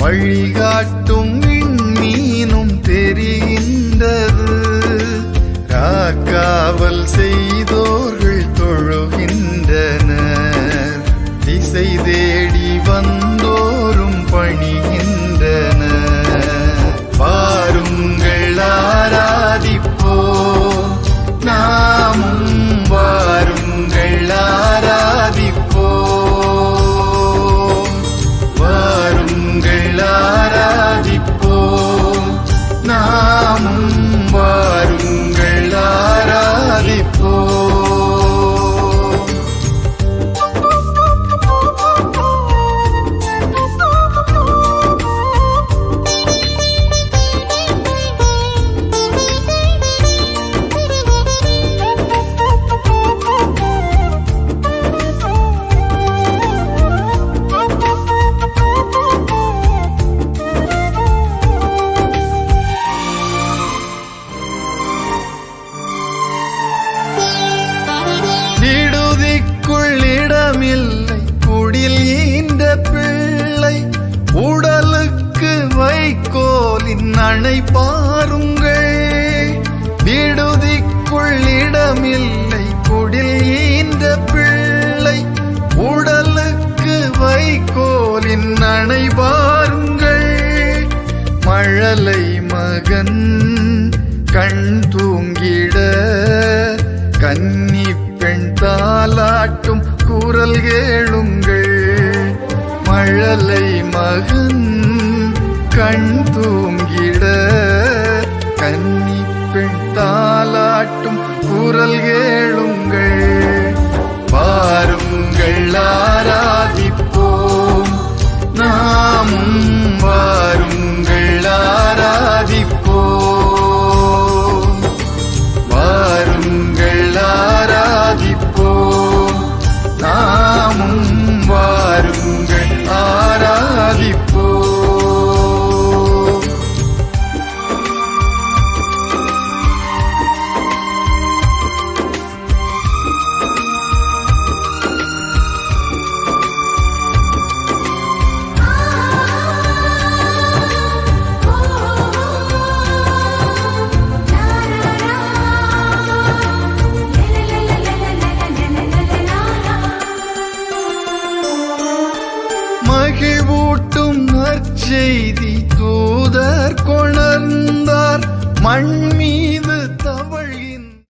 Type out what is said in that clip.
வழிகாட்டும் விண்மீனும் தெரிகின்றது. காவல் செய்தோர்கள் தொழுகின்றனர். திசை தேடி வந்தோரும் பணிகின்றனர். வாருங்கள் ஆராதிப்போம், நாமும் வாருங்கள் ஆராதிப்போம். வாருங்கள் ஆராதிப்போம், நாமும் வாருங்கள் ஆராதிப்போம். இடமில்லை குடில் ஈன்ற பிள்ளை, உடலுக்கு வைக்கோலின் அணை பாருங்கள். விடுதிக்குள் இடமில்லை குடில் ஈன்ற பிள்ளை, உடலுக்கு வைக்கோலின் அணை பாருங்கள். மழலை மகன் கண் தூங்கிட கன்னி பெண் தாலாட்டும் குரல் கேளுங்கள். மழலை மகன் கண் தூங்கிட கன்னி பெண் தாலாட்டும் குரல் கேளுங்கள். வாருங்கள் ஆராதிப்போம், நாமும் வாருங்கள் ஆராதிப்போம். வாருங்கள் ஆராதிப்போம், நாமும் வாருங்கள் ஆராதிப்போம். மகிழ்வூட்டும் நற்செய்தி தூதர் கொணர்ந்தார், மண் மீது தவழ்கின்ற